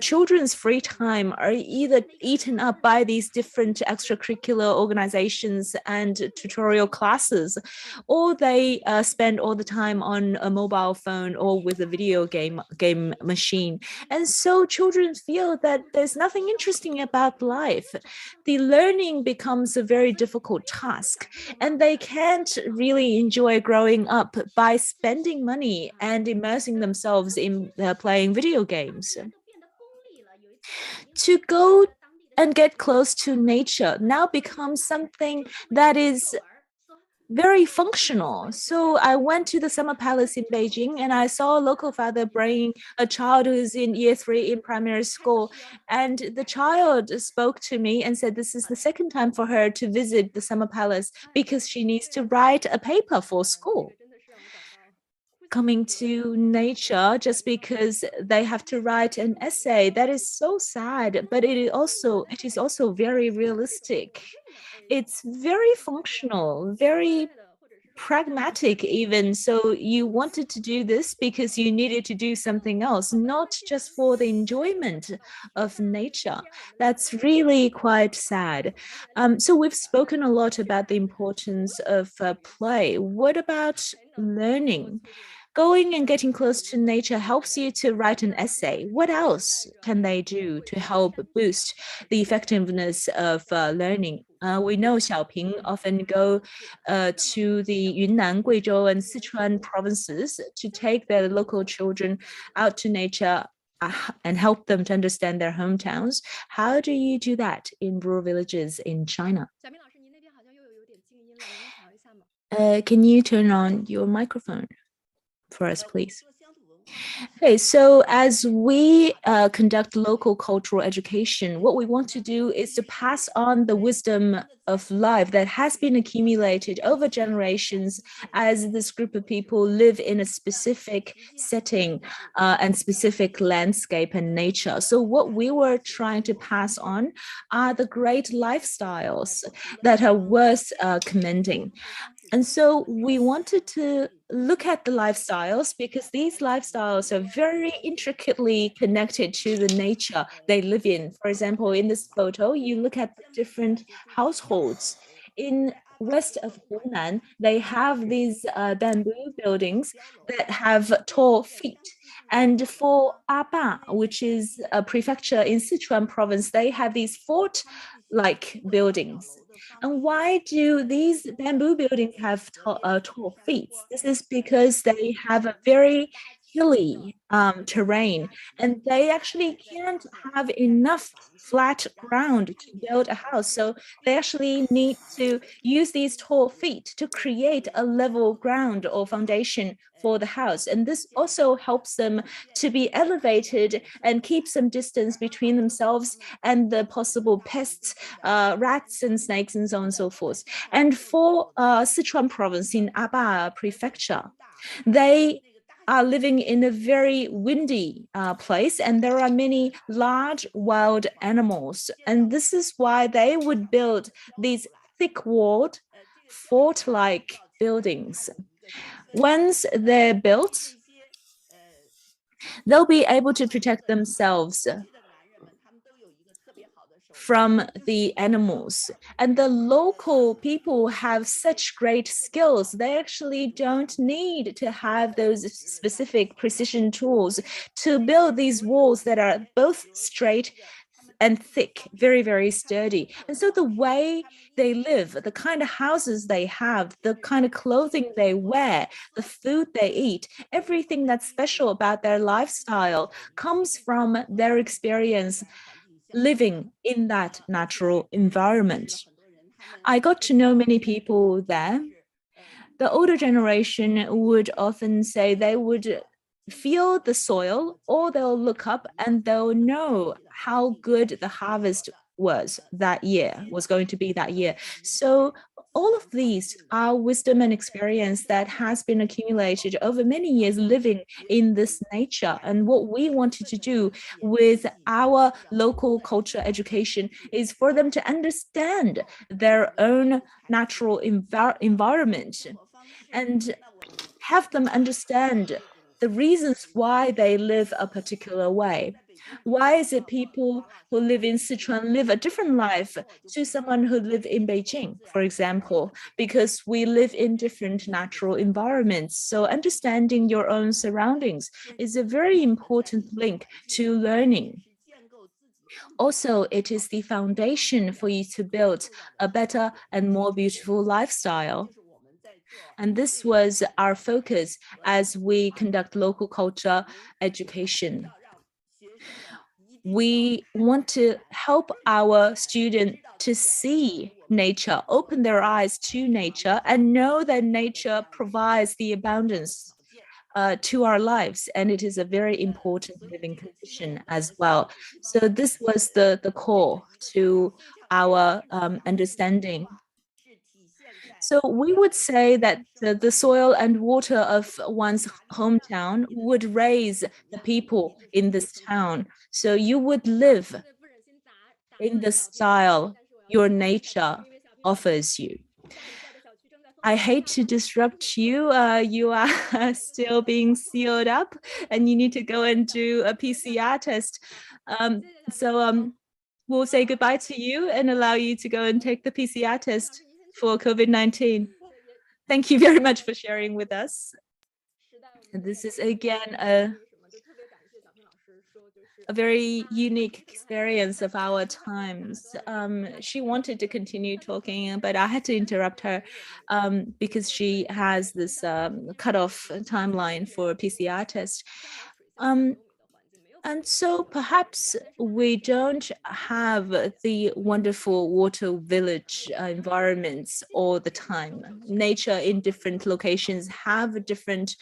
children's free time are either eaten up by these different extracurricular organizations and tutorial classes, or they spend all the time on a mobile phone or with a video game machine. And so children feel that there's nothing interesting about life. The learning becomes a very difficult task, and they can't really enjoy growing up by spending money and immersing themselves in playing video games. To go and get close to nature now becomes something that is very functional. So I went to the Summer Palace in Beijing, and I saw a local father bringing a child who's in year 3 in primary school. And the child spoke to me and said this is the second time for her to visit the Summer Palace because she needs to write a paper for school. coming to nature just because they have to write an essay. That is so sad, but it is also very realistic. It's very functional, very pragmatic even. So you wanted to do this because you needed to do something else, not just for the enjoyment of nature. That's really quite sad. So we've spoken a lot about the importance of play. What about learning? Going and getting close to nature helps you to write an essay. What else can they do to help boost the effectiveness of learning? We know Xiaoping often go to the Yunnan, Guizhou, and Sichuan provinces to take their local children out to nature and help them to understand their hometowns. How do you do that in rural villages in China? Can you turn on your microphone for us, please? Okay, so as we conduct local cultural education, what we want to do is to pass on the wisdom of life that has been accumulated over generations as this group of people live in a specific setting and specific landscape and nature. So what we were trying to pass on are the great lifestyles that are worth commending. And so we wanted to look at the lifestyles because these lifestyles are very intricately connected to the nature they live in. For example, in this photo, you look at the different households. In west of Hunan, they have these bamboo buildings that have tall feet. And for Aba, which is a prefecture in Sichuan province, they have these fort-like buildings. And why do these bamboo buildings have tall feet? This is because they have a very hilly terrain, and they actually can't have enough flat ground to build a house. So they actually need to use these tall feet to create a level ground or foundation for the house. And this also helps them to be elevated and keep some distance between themselves and the possible pests, rats and snakes and so on and so forth. And for Sichuan province in Aba prefecture, they are living in a very windy place, and there are many large wild animals. And this is why they would build these thick-walled, fort-like buildings. Once they're built, they'll be able to protect themselves from the animals. And the local people have such great skills. They actually don't need to have those specific precision tools to build these walls that are both straight and thick, very, very sturdy. And so the way they live, the kind of houses they have, the kind of clothing they wear, the food they eat, everything that's special about their lifestyle comes from their experience living in that natural environment. I got to know many people there. The older generation would often say they would feel the soil, or they'll look up and they'll know how good the harvest was going to be that year. So all of these are wisdom and experience that has been accumulated over many years living in this nature. And what we wanted to do with our local culture education is for them to understand their own natural environment and have them understand the reasons why they live a particular way. Why is it people who live in Sichuan live a different life to someone who live in Beijing, for example? Because we live in different natural environments. So understanding your own surroundings is a very important link to learning. Also, it is the foundation for you to build a better and more beautiful lifestyle. And this was our focus as we conduct local culture education. We want to help our students to see nature, open their eyes to nature, and know that nature provides the abundance to our lives, and it is a very important living condition as well. So this was the core to our understanding. So we would say that the soil and water of one's hometown would raise the people in this town. So you would live in the style your nature offers you. I hate to disrupt you. You are still being sealed up and you need to go and do a PCR test. So we'll say goodbye to you and allow you to go and take the PCR test for COVID-19. Thank you very much for sharing with us. And this is again a very unique experience of our times. She wanted to continue talking, but I had to interrupt her because she has this cutoff timeline for a PCR test. And so perhaps we don't have the wonderful water village environments all the time. Nature in different locations have different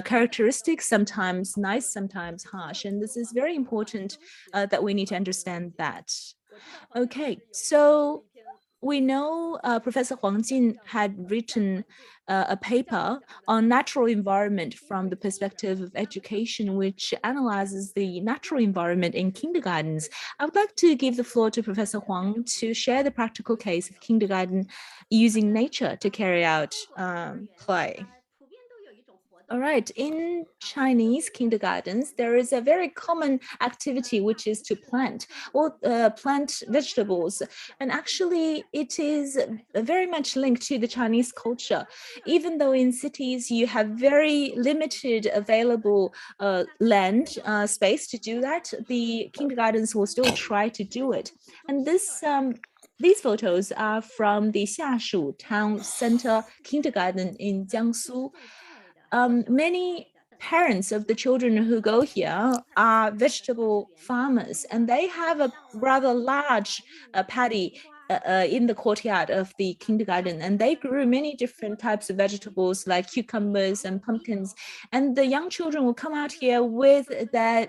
characteristics, sometimes nice, sometimes harsh. And this is very important that we need to understand that. Okay, so we know Professor Huang Jin had written a paper on natural environment from the perspective of education, which analyzes the natural environment in kindergartens. I would like to give the floor to Professor Huang to share the practical case of kindergarten using nature to carry out play. All right, in Chinese kindergartens, there is a very common activity, which is to plant or plant vegetables. And actually, it is very much linked to the Chinese culture. Even though in cities, you have very limited available land space to do that, the kindergartens will still try to do it. And these photos are from the Xiashu Town Center Kindergarten in Jiangsu. Many parents of the children who go here are vegetable farmers, and they have a rather large paddy in the courtyard of the kindergarten, and they grew many different types of vegetables like cucumbers and pumpkins. And the young children will come out here with their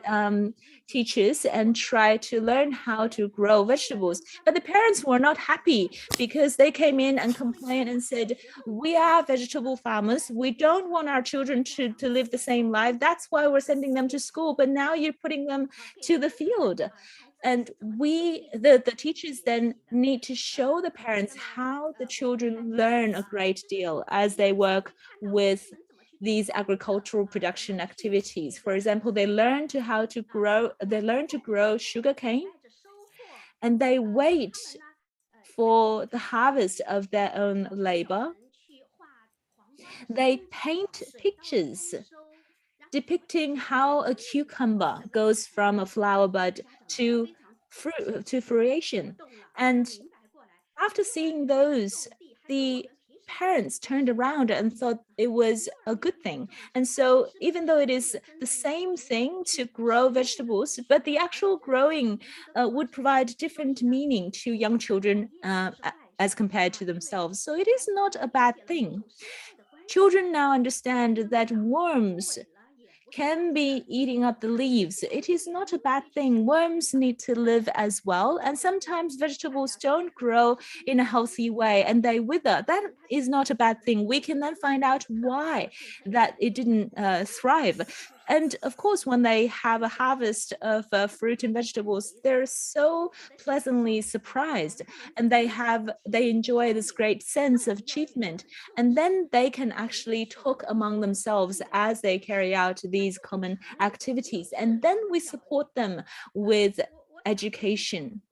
teachers and try to learn how to grow vegetables. But the parents were not happy because they came in and complained and said, we are vegetable farmers. We don't want our children to live the same life. That's why we're sending them to school. But now you're putting them to the field. And the teachers then need to show the parents how the children learn a great deal as they work with these agricultural production activities. For example, they learn to grow sugarcane, and they wait for the harvest of their own labor. They paint pictures depicting how a cucumber goes from a flower bud to fruition. And after seeing those, the parents turned around and thought it was a good thing. And so even though it is the same thing to grow vegetables, but the actual growing would provide different meaning to young children as compared to themselves. So it is not a bad thing. Children now understand that worms can be eating up the leaves. It is not a bad thing. Worms need to live as well. And sometimes vegetables don't grow in a healthy way and they wither. That is not a bad thing. We can then find out why that it didn't thrive. And of course, when they have a harvest of fruit and vegetables, they're so pleasantly surprised and they enjoy this great sense of achievement. And then they can actually talk among themselves as they carry out these common activities. And then we support them with education.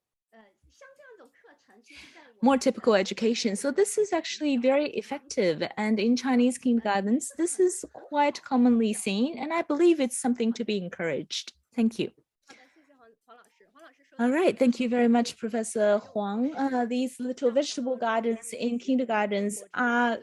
More typical education. So this is actually very effective. And in Chinese kindergartens, this is quite commonly seen. And I believe it's something to be encouraged. Thank you. All right, thank you very much, Professor Huang. These little vegetable gardens in kindergartens are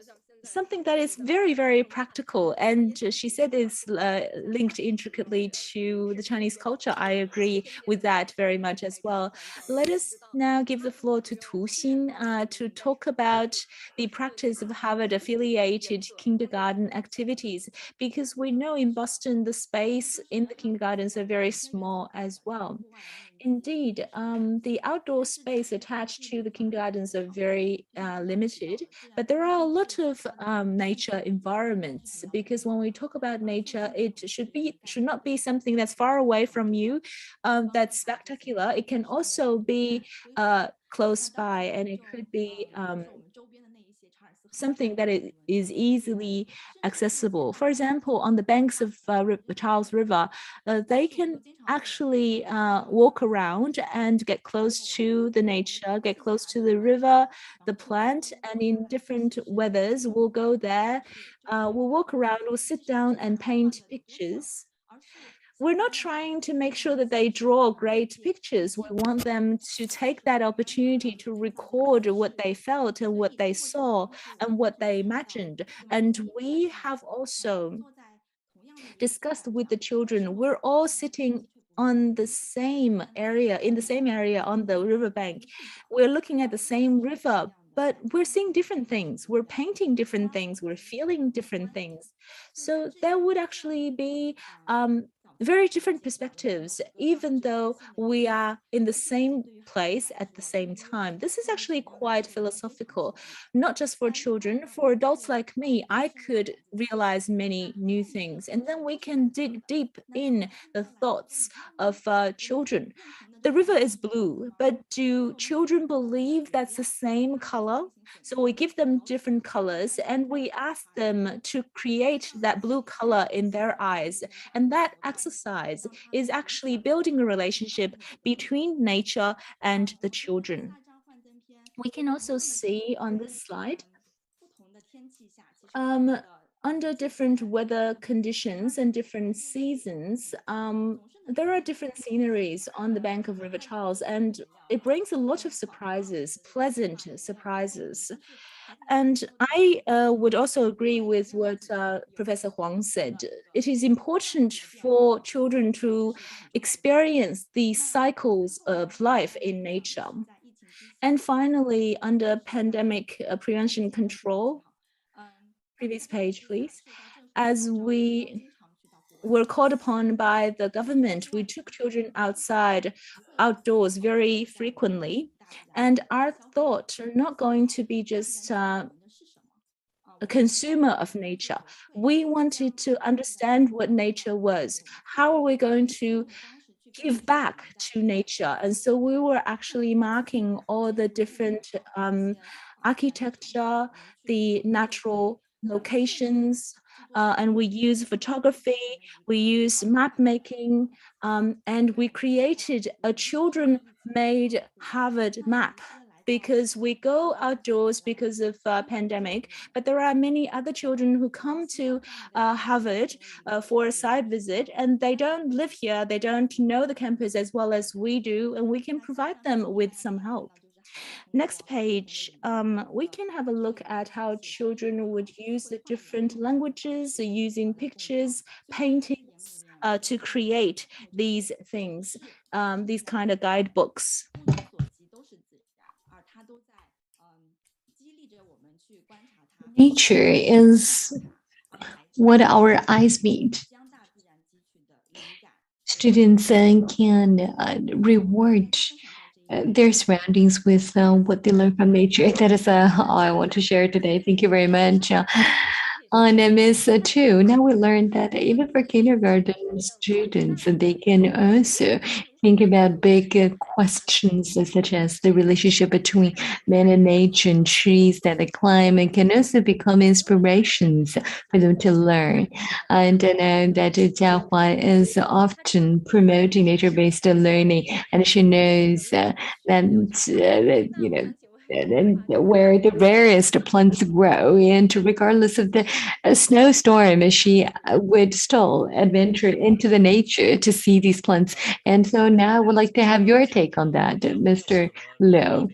something that is very, very practical. And she said it's linked intricately to the Chinese culture. I agree with that very much as well. Let us now give the floor to Tu Xin to talk about the practice of Harvard-affiliated kindergarten activities, because we know in Boston, the space in the kindergartens are very small as well. Indeed, the outdoor space attached to the kindergartens are very limited, but there are a lot of nature environments, because when we talk about nature, it should not be something that's far away from you, that's spectacular. It can also be close by, and it could be something that is easily accessible. For example, on the banks of Charles River, they can actually walk around and get close to the nature, get close to the river, the plant, and in different weathers, we'll go there, we'll walk around, we'll sit down and paint pictures. We're not trying to make sure that they draw great pictures. We want them to take that opportunity to record what they felt and what they saw and what they imagined. And we have also discussed with the children, we're all sitting on the same area, in the same area on the riverbank. We're looking at the same river, but we're seeing different things. We're painting different things. We're feeling different things. So there would actually be very different perspectives, even though we are in the same place at the same time. This is actually quite philosophical, not just for children. For adults like me, I could realize many new things, and then we can dig deep in the thoughts of children. The river is blue, but do children believe that's the same color? So we give them different colors and we ask them to create that blue color in their eyes. And that exercise is actually building a relationship between nature and the children. We can also see on this slide, under different weather conditions and different seasons, there are different sceneries on the bank of River Charles, and it brings a lot of surprises, pleasant surprises. And I would also agree with what Professor Huang said. It is important for children to experience the cycles of life in nature. And finally, under pandemic prevention control, previous page, please. As we were called upon by the government, we took children outdoors very frequently. And our thoughts are not going to be just a consumer of nature. We wanted to understand what nature was. How are we going to give back to nature? And so we were actually marking all the different architecture, the natural locations, and we use photography, we use map making, and we created a children-made Harvard map, because we go outdoors because of pandemic, but there are many other children who come to Harvard for a side visit, and they don't live here, they don't know the campus as well as we do, and we can provide them with some help. Next page, we can have a look at how children would use the different languages, using pictures, paintings, to create these things, these kind of guidebooks. Nature is what our eyes meet. Students can reward their surroundings with what they learn from nature. That is all I want to share today. Thank you very much. On Miss 2, now we learned that even for kindergarten students, they can also think about big questions such as the relationship between man and nature and trees that they climb, and can also become inspirations for them to learn. And I know that Jiahua is often promoting nature-based learning, and she knows that you know, and where the rarest plants grow, and regardless of the snowstorm, she would still adventure into the nature to see these plants. And so now I would like to have your take on that, Mr. Liu.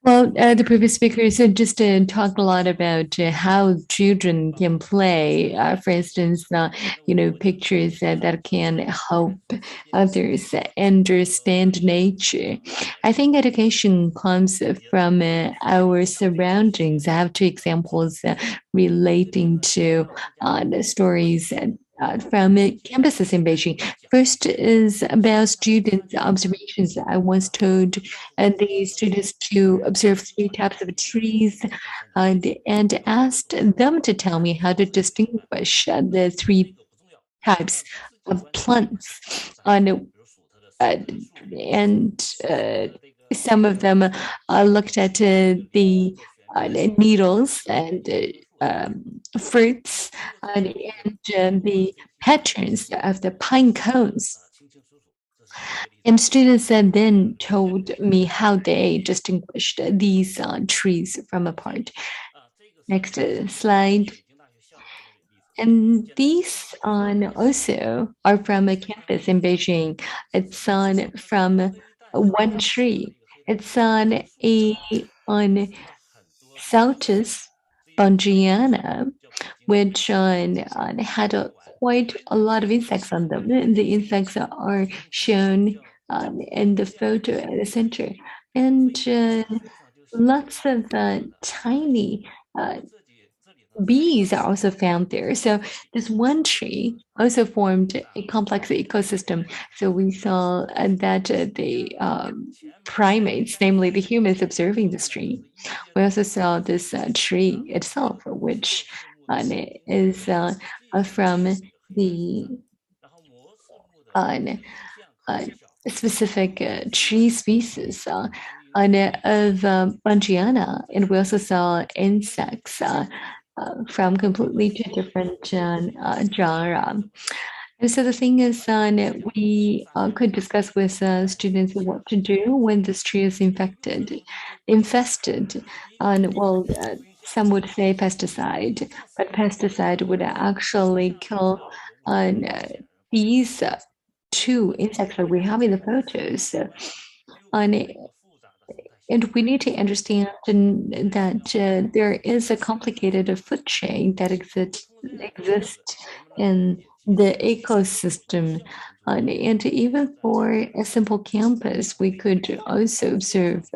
Well, the previous speakers just talked a lot about how children can play. For instance, pictures that can help others understand nature. I think education comes from our surroundings. I have two examples relating to the stories from campuses in Beijing. First is about students' observations. I once told the students to observe 3 types of trees and asked them to tell me how to distinguish the 3 types of plants. And some of them looked at the needles and fruits and the patterns of the pine cones. And students then told me how they distinguished these trees from apart. Next slide. And these also are from a campus in Beijing. It's from one tree. It's on Saltus bongiana, which had quite a lot of insects on them. The insects are shown in the photo at the center. And lots of tiny bees are also found there. So this one tree also formed a complex ecosystem. So we saw that the primates, namely the humans observing this tree. We also saw this tree itself, which is from the specific tree species of Bangiana, and we also saw insects from completely two different genre. And so the thing is, we could discuss with students what to do when this tree is infested. And well, some would say pesticide, but pesticide would actually kill these 2 insects that we have in the photos. And we need to understand that there is a complicated food chain that exists in the ecosystem. And even for a simple campus, we could also observe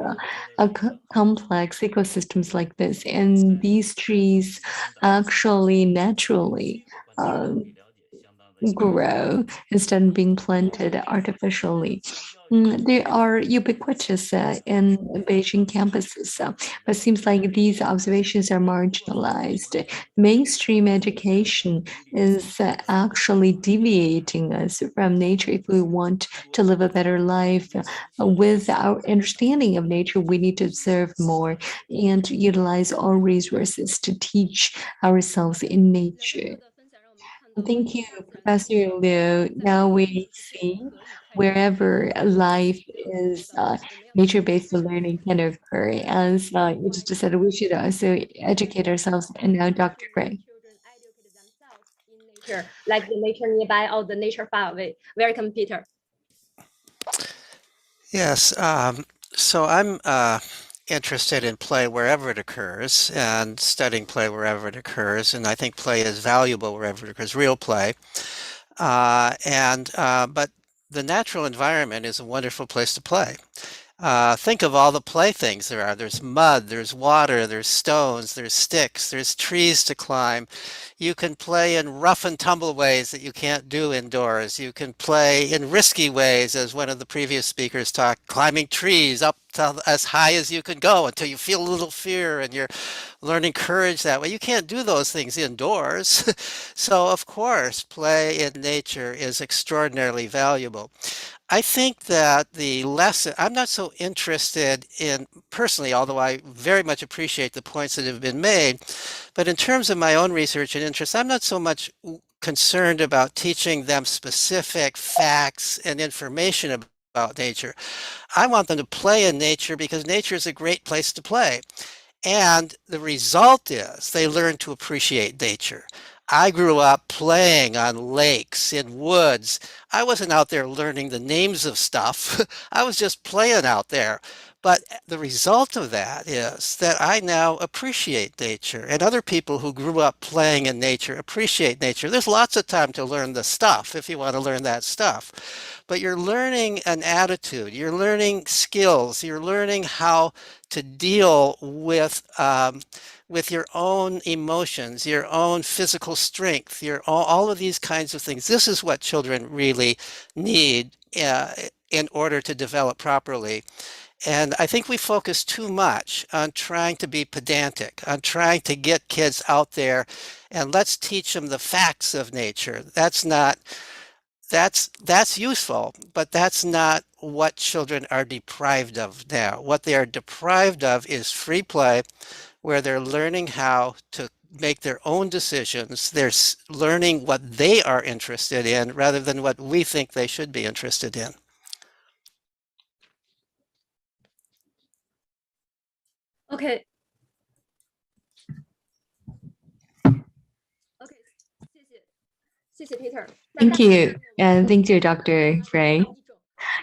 complex ecosystems like this. And these trees actually naturally grow instead of being planted artificially. They are ubiquitous in Beijing campuses, but it seems like these observations are marginalized. Mainstream education is actually deviating us from nature. If we want to live a better life with our understanding of nature, we need to observe more and utilize all resources to teach ourselves in nature. Thank you, Professor Liu. Now we see wherever life is nature-based learning can occur. As you just said, we should also educate ourselves. And now, Dr. Gray. Nature, like the nature nearby or the nature far away. Welcome, Peter. Yes. So I'm interested in play wherever it occurs and studying play wherever it occurs. And I think play is valuable wherever it occurs, real play. But the natural environment is a wonderful place to play. Think of all the playthings there are. There's mud, there's water, there's stones, there's sticks, there's trees to climb. You can play in rough and tumble ways that you can't do indoors. You can play in risky ways, as one of the previous speakers talked, climbing trees up to as high as you can go until you feel a little fear and you're learning courage that way. You can't do those things indoors. So, of course, play in nature is extraordinarily valuable. I think that the lesson, I'm not so interested in personally, although I very much appreciate the points that have been made, but in terms of my own research and interest, I'm not so much concerned about teaching them specific facts and information about nature. I want them to play in nature because nature is a great place to play. And the result is they learn to appreciate nature. I grew up playing on lakes, in woods. I wasn't out there learning the names of stuff. I was just playing out there. But the result of that is that I now appreciate nature, and other people who grew up playing in nature appreciate nature. There's lots of time to learn the stuff if you want to learn that stuff. But you're learning an attitude, you're learning skills, you're learning how to deal with your own emotions, your own physical strength, all of these kinds of things. This is what children really need in order to develop properly. And I think we focus too much on trying to be pedantic, on trying to get kids out there and let's teach them the facts of nature. That's useful, but that's not what children are deprived of now. What they are deprived of is free play, where they're learning how to make their own decisions. They're learning what they are interested in rather than what we think they should be interested in. Okay. Okay. 谢谢 Peter. Thank you, and thank you, Dr. Frey.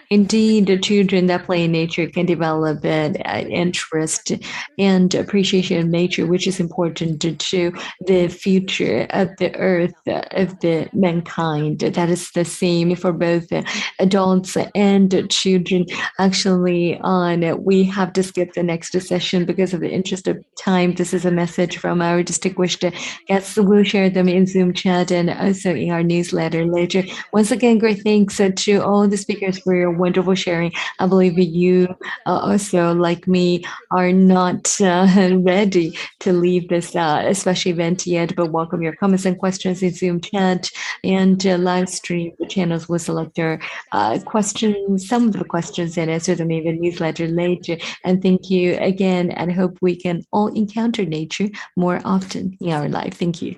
Indeed, the children that play in nature can develop an interest and appreciation of nature, which is important to the future of the earth, of the mankind. That is the same for both adults and children. Actually, we have to skip the next session because of the interest of time. This is a message from our distinguished guests. We'll share them in Zoom chat and also in our newsletter later. Once again, great thanks to all the speakers for your wonderful sharing. I believe you also, like me, are not ready to leave this special event yet, but welcome your comments and questions in Zoom chat and live stream. The channels will select your questions, some of the questions, and answer them in the newsletter later. And thank you again, and I hope we can all encounter nature more often in our life. Thank you.